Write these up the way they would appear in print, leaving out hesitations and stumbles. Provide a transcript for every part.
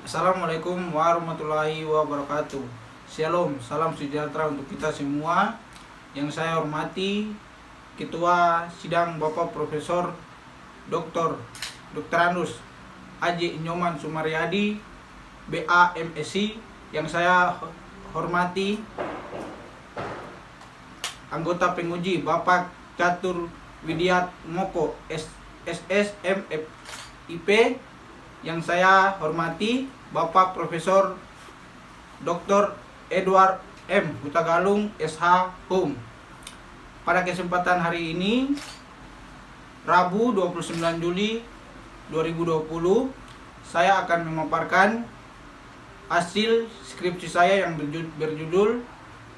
Assalamualaikum warahmatullahi wabarakatuh. Shalom, salam sejahtera untuk kita semua. Yang saya hormati Ketua Sidang Bapak Profesor Dr. Anus Aji Nyoman Sumaryadi, BA MSc. Yang saya hormati anggota penguji Bapak Catur Widiat Moko SSMFIP. Yang saya hormati Bapak Profesor Dr. Edward M. Hutagalung SH Hum. Pada kesempatan hari ini, Rabu 29 Juli 2020, saya akan memaparkan hasil skripsi saya yang berjudul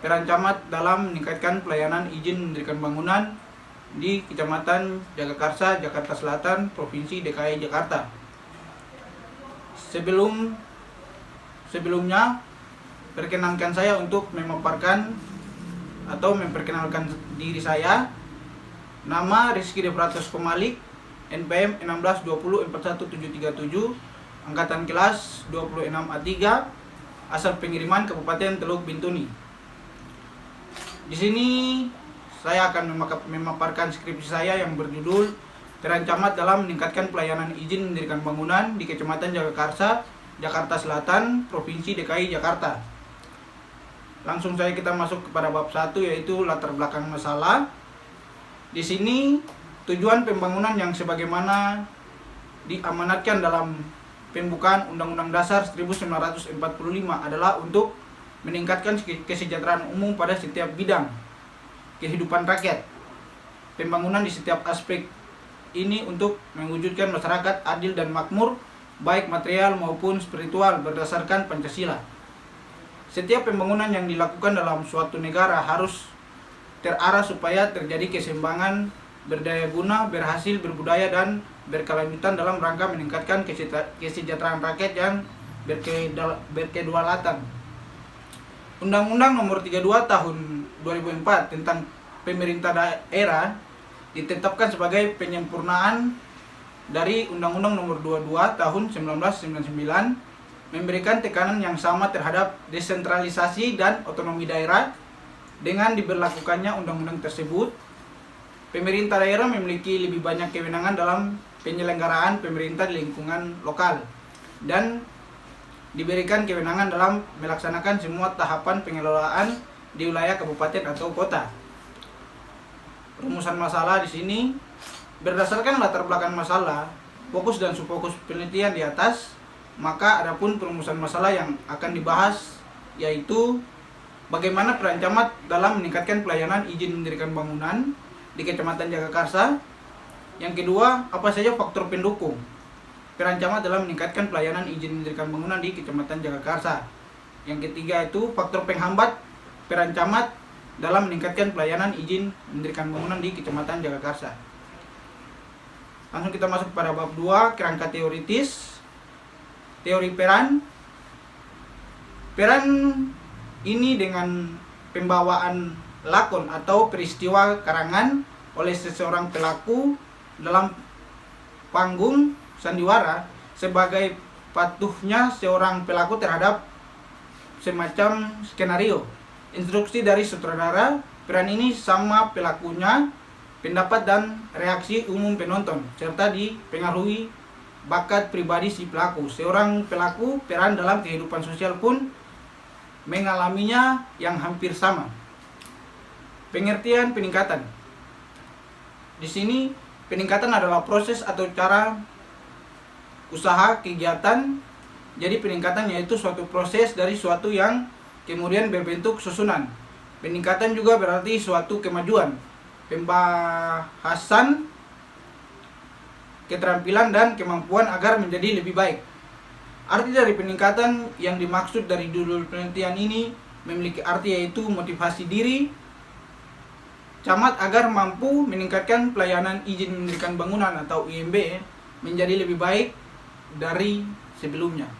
Peran Camat dalam Meningkatkan Pelayanan Izin Mendirikan Bangunan di Kecamatan Jagakarsa, Jakarta Selatan, Provinsi DKI Jakarta. Sebelumnya, perkenankan saya untuk memaparkan atau memperkenalkan diri saya. Nama Rizky Depratos Komalik, NPM 162041737, angkatan kelas 26A3, asal pengiriman Kabupaten Teluk Bintuni. Di sini saya akan memaparkan skripsi saya yang berjudul Peran Camat dalam Meningkatkan Pelayanan Izin Mendirikan Bangunan di Kecamatan Jagakarsa, Jakarta Selatan, Provinsi DKI Jakarta. Langsung saja kita masuk kepada bab 1, yaitu latar belakang masalah. Di sini tujuan pembangunan yang sebagaimana diamanatkan dalam pembukaan Undang-Undang Dasar 1945 adalah untuk meningkatkan kesejahteraan umum pada setiap bidang kehidupan rakyat. Pembangunan di setiap aspek ini untuk mewujudkan masyarakat adil dan makmur, baik material maupun spiritual berdasarkan Pancasila. Setiap pembangunan yang dilakukan dalam suatu negara harus terarah supaya terjadi keseimbangan berdaya guna, berhasil, berbudaya, dan berkelanjutan dalam rangka meningkatkan kesejahteraan rakyat yang berkedaulatan. Undang-Undang Nomor 32 Tahun 2004 tentang Pemerintah Daerah ditetapkan sebagai penyempurnaan dari Undang-Undang Nomor 22 Tahun 1999, memberikan tekanan yang sama terhadap desentralisasi dan otonomi daerah. Dengan diberlakukannya undang-undang tersebut, pemerintah daerah memiliki lebih banyak kewenangan dalam penyelenggaraan pemerintah di lingkungan lokal dan diberikan kewenangan dalam melaksanakan semua tahapan pengelolaan di wilayah kabupaten atau kota. Rumusan masalah di sini berdasarkan latar belakang masalah, fokus dan subfokus penelitian di atas, maka adapun perumusan masalah yang akan dibahas yaitu bagaimana peran camat dalam meningkatkan pelayanan izin mendirikan bangunan di Kecamatan Jagakarsa. Yang kedua, apa saja faktor pendukung peran camat dalam meningkatkan pelayanan izin mendirikan bangunan di Kecamatan Jagakarsa. Yang ketiga itu faktor penghambat peran camat dalam meningkatkan pelayanan izin mendirikan bangunan di Kecamatan Jagakarsa. Langsung kita masuk pada bab 2, kerangka teoritis. Teori peran. Peran ini dengan pembawaan lakon atau peristiwa karangan oleh seseorang pelaku dalam panggung sandiwara sebagai patuhnya seorang pelaku terhadap semacam skenario. Instruksi dari sutradara, peran ini sama pelakunya, pendapat dan reaksi umum penonton, serta dipengaruhi bakat pribadi si pelaku. Seorang pelaku peran dalam kehidupan sosial pun mengalaminya yang hampir sama. Pengertian peningkatan. Di sini peningkatan adalah proses atau cara usaha kegiatan. Jadi peningkatan yaitu suatu proses dari suatu yang kemudian berbentuk susunan. Peningkatan juga berarti suatu kemajuan, pembahasan, keterampilan dan kemampuan agar menjadi lebih baik. Arti dari peningkatan yang dimaksud dari judul penelitian ini memiliki arti yaitu motivasi diri camat agar mampu meningkatkan pelayanan izin mendirikan bangunan atau IMB menjadi lebih baik dari sebelumnya.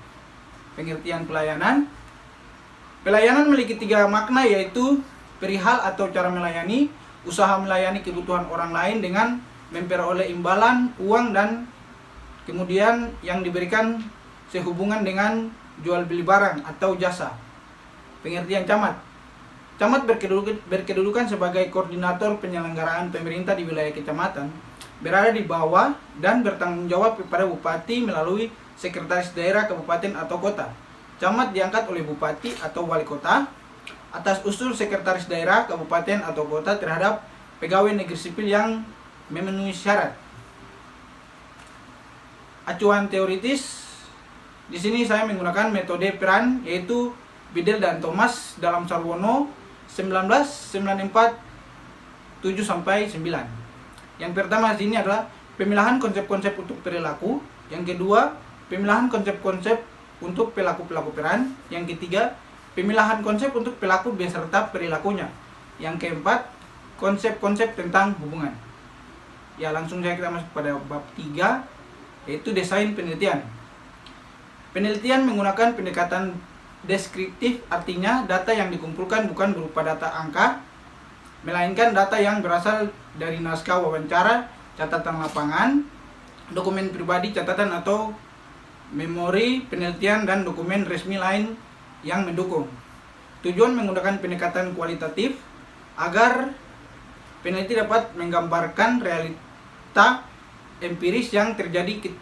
Pengertian pelayanan. Pelayanan memiliki 3 makna yaitu perihal atau cara melayani, usaha melayani kebutuhan orang lain dengan memperoleh imbalan, uang, dan kemudian yang diberikan sehubungan dengan jual beli barang atau jasa. Pengertian camat. Camat berkedudukan sebagai koordinator penyelenggaraan pemerintah di wilayah kecamatan, berada di bawah dan bertanggung jawab kepada bupati melalui sekretaris daerah kabupaten atau kota. Camat diangkat oleh bupati atau wali kota atas usul sekretaris daerah kabupaten atau kota terhadap pegawai negeri sipil yang memenuhi syarat. Acuan teoritis, di sini saya menggunakan metode peran, yaitu Bidel dan Thomas dalam Sarwono 1994 7-9. Yang pertama di sini adalah pemilahan konsep-konsep untuk perilaku. Yang kedua, pemilahan konsep-konsep untuk pelaku-pelaku peran. Yang ketiga, pemilahan konsep untuk pelaku beserta perilakunya. Yang keempat, konsep-konsep tentang hubungan. Ya, langsung saja kita masuk pada bab 3, yaitu desain penelitian. Penelitian menggunakan pendekatan deskriptif, artinya data yang dikumpulkan bukan berupa data angka, melainkan data yang berasal dari naskah wawancara, catatan lapangan, dokumen pribadi catatan atau memori penelitian, dan dokumen resmi lain yang mendukung. Tujuan menggunakan pendekatan kualitatif agar peneliti dapat menggambarkan realita empiris yang terjadi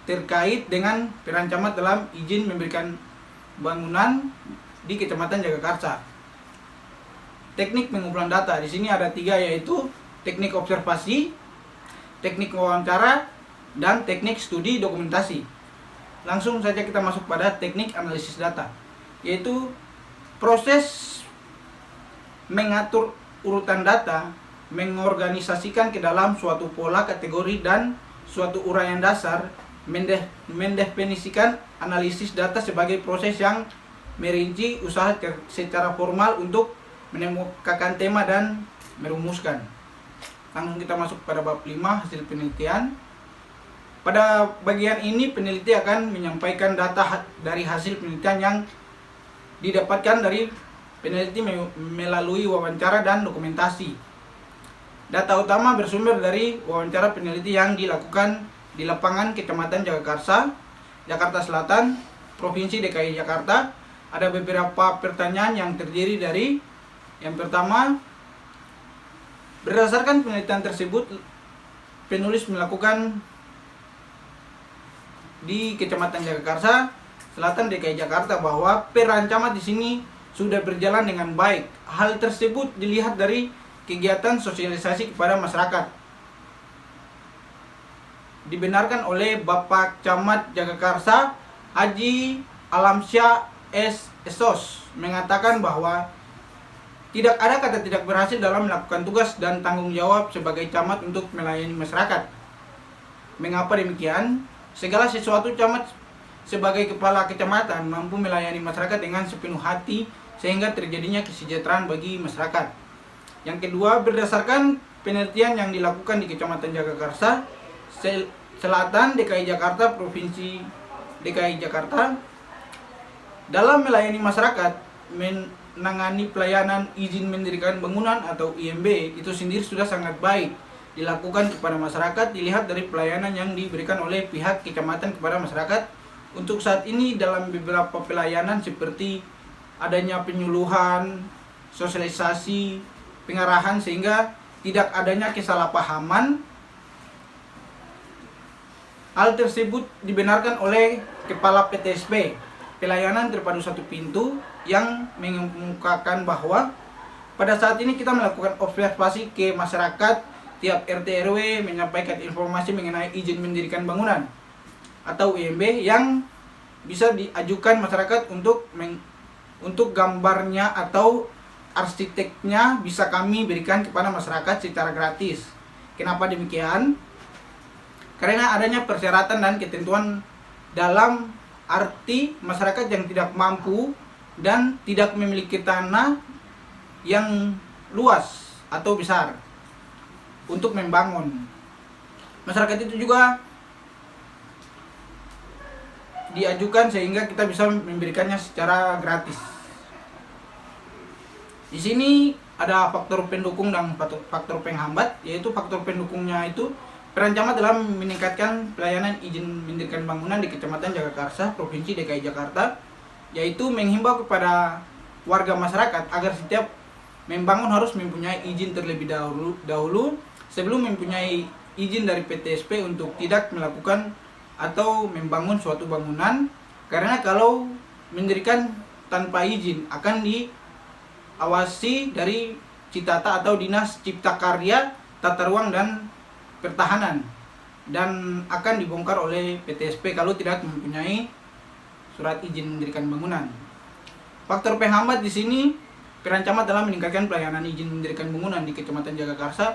terkait dengan peran camat dalam izin memberikan bangunan di Kecamatan Jagakarsa. Teknik pengumpulan data di sini ada 3, yaitu teknik observasi, teknik wawancara, dan teknik studi dokumentasi. Langsung saja kita masuk pada teknik analisis data, yaitu proses mengatur urutan data, mengorganisasikan ke dalam suatu pola kategori dan suatu uraian dasar, mendefinisikan analisis data sebagai proses yang merinci usaha secara formal untuk menemukan tema dan merumuskan. Langsung kita masuk pada bab 5, hasil penelitian. Pada bagian ini peneliti akan menyampaikan data dari hasil penelitian yang didapatkan dari peneliti melalui wawancara dan dokumentasi. Data utama bersumber dari wawancara peneliti yang dilakukan di lapangan Kecamatan Jagakarsa, Jakarta Selatan, Provinsi DKI Jakarta. Ada beberapa pertanyaan yang terdiri dari, yang pertama, berdasarkan penelitian tersebut, penulis melakukan di Kecamatan Jagakarsa Selatan DKI Jakarta bahwa peran camat di sini sudah berjalan dengan baik. Hal tersebut dilihat dari kegiatan sosialisasi kepada masyarakat. Dibenarkan oleh Bapak Camat Jagakarsa Haji Alamsyah SSOS mengatakan bahwa tidak ada kata tidak berhasil dalam melakukan tugas dan tanggung jawab sebagai camat untuk melayani masyarakat. Mengapa demikian? Segala sesuatu camat sebagai kepala kecamatan mampu melayani masyarakat dengan sepenuh hati sehingga terjadinya kesejahteraan bagi masyarakat. Yang kedua, berdasarkan penelitian yang dilakukan di Kecamatan Jagakarsa Selatan DKI Jakarta, Provinsi DKI Jakarta, dalam melayani masyarakat, menangani pelayanan izin mendirikan bangunan atau IMB itu sendiri sudah sangat baik dilakukan kepada masyarakat. Dilihat dari pelayanan yang diberikan oleh pihak kecamatan kepada masyarakat untuk saat ini dalam beberapa pelayanan seperti adanya penyuluhan, sosialisasi, pengarahan, sehingga tidak adanya kesalahpahaman. Hal tersebut dibenarkan oleh Kepala PTSP, Pelayanan Terpadu Satu Pintu, yang mengemukakan bahwa pada saat ini kita melakukan observasi ke masyarakat, tiap RT RW menyampaikan informasi mengenai izin mendirikan bangunan atau IMB yang bisa diajukan masyarakat untuk gambarnya atau arsiteknya bisa kami berikan kepada masyarakat secara gratis. Kenapa demikian? Karena adanya persyaratan dan ketentuan dalam arti masyarakat yang tidak mampu dan tidak memiliki tanah yang luas atau besar untuk membangun. Masyarakat itu juga diajukan sehingga kita bisa memberikannya secara gratis. Di sini ada faktor pendukung dan faktor penghambat, yaitu faktor pendukungnya itu Peran camat dalam meningkatkan pelayanan izin mendirikan bangunan di Kecamatan Jagakarsa, Provinsi DKI Jakarta, yaitu menghimbau kepada warga masyarakat agar setiap membangun harus mempunyai izin terlebih dahulu sebelum mempunyai izin dari PTSP untuk tidak melakukan atau membangun suatu bangunan, karena kalau mendirikan tanpa izin akan diawasi dari Citata atau Dinas Cipta Karya, Tata Ruang dan Pertahanan, dan akan dibongkar oleh PTSP kalau tidak mempunyai surat izin mendirikan bangunan. Faktor penghambat di sini, peran camat dalam meningkatkan pelayanan izin mendirikan bangunan di Kecamatan Jagakarsa,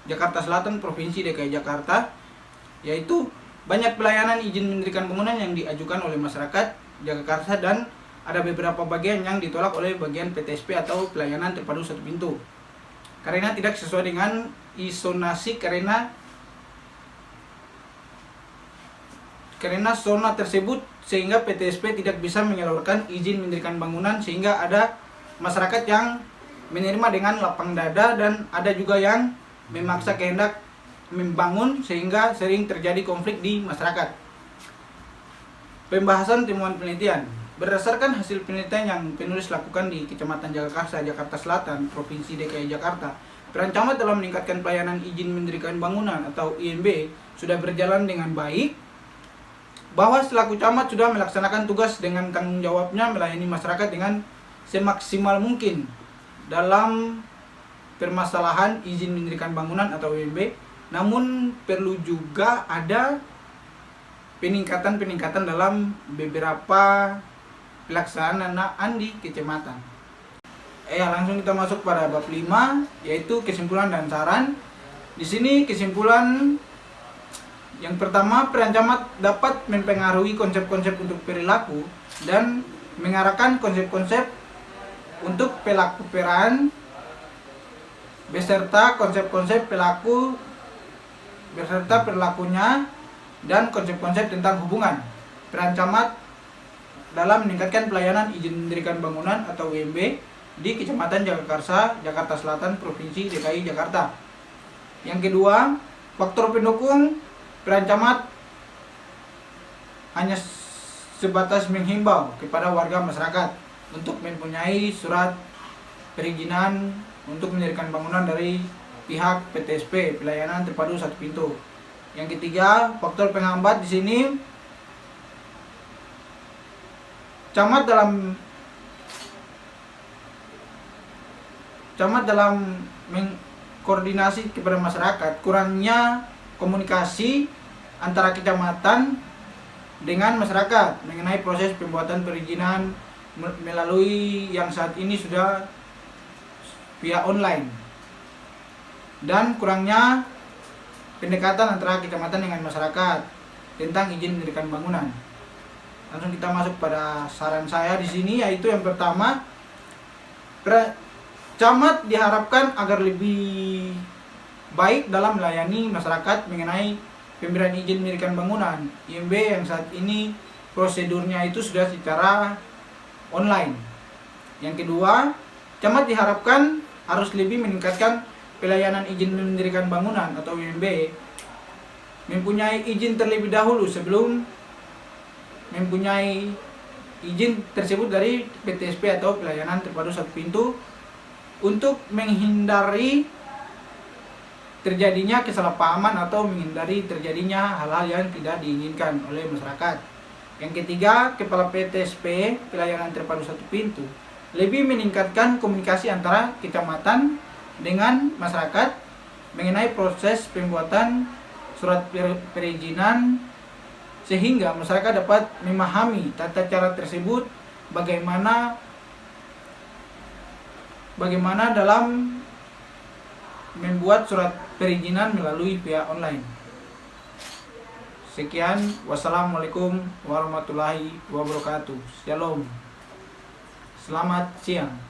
Jakarta Selatan, Provinsi DKI Jakarta, yaitu banyak pelayanan izin mendirikan bangunan yang diajukan oleh masyarakat Jagakarsa dan ada beberapa bagian yang ditolak oleh bagian PTSP atau pelayanan terpadu satu pintu karena tidak sesuai dengan zonasi, karena zona tersebut, sehingga PTSP tidak bisa menyalurkan izin mendirikan bangunan, sehingga ada masyarakat yang menerima dengan lapang dada dan ada juga yang memaksa kehendak membangun, sehingga sering terjadi konflik di masyarakat. Pembahasan temuan penelitian. Berdasarkan hasil penelitian yang penulis lakukan di Kecamatan Jagakarsa, Jakarta Selatan, Provinsi DKI Jakarta, peran camat dalam meningkatkan pelayanan izin mendirikan bangunan atau IMB sudah berjalan dengan baik, bahwa selaku camat sudah melaksanakan tugas dengan tanggung jawabnya melayani masyarakat dengan semaksimal mungkin dalam permasalahan izin mendirikan bangunan atau IMB, namun perlu juga ada peningkatan dalam beberapa pelaksanaan di kecamatan. Langsung kita masuk pada bab 5, yaitu kesimpulan dan saran. Di sini kesimpulan yang pertama, peran camat dapat mempengaruhi konsep-konsep untuk perilaku dan mengarahkan konsep-konsep untuk pelaku peran beserta konsep-konsep pelaku beserta perilakunya dan konsep-konsep tentang hubungan. Peran camat dalam meningkatkan pelayanan izin mendirikan bangunan atau IMB di Kecamatan Jagakarsa, Jakarta Selatan, Provinsi DKI Jakarta. Yang kedua, faktor pendukung. Peran camat hanya sebatas menghimbau kepada warga masyarakat untuk mempunyai surat perizinan untuk mendirikan bangunan dari pihak PTSP, pelayanan terpadu satu pintu. Yang ketiga, faktor penghambat di sini, camat dalam mengkoordinasi kepada masyarakat, kurangnya komunikasi antara kecamatan dengan masyarakat mengenai proses pembuatan perizinan melalui yang saat ini sudah via online, dan kurangnya pendekatan antara kecamatan dengan masyarakat tentang izin mendirikan bangunan. Langsung kita masuk pada saran saya di sini, yaitu yang pertama, camat diharapkan agar lebih baik dalam melayani masyarakat mengenai pemberian izin mendirikan bangunan IMB yang saat ini prosedurnya itu sudah secara online. Yang kedua, camat diharapkan harus lebih meningkatkan pelayanan izin mendirikan bangunan atau IMB, mempunyai izin terlebih dahulu sebelum mempunyai izin tersebut dari PTSP atau pelayanan terpadu satu pintu, untuk menghindari terjadinya kesalahpahaman atau menghindari terjadinya hal-hal yang tidak diinginkan oleh masyarakat. Yang ketiga, Kepala PTSP pelayanan terpadu satu pintu lebih meningkatkan komunikasi antara kecamatan dengan masyarakat mengenai proses pembuatan surat perizinan, sehingga masyarakat dapat memahami tata cara tersebut, bagaimana dalam membuat surat perizinan melalui via online. Sekian, wassalamualaikum warahmatullahi wabarakatuh. Shalom. Selamat siang.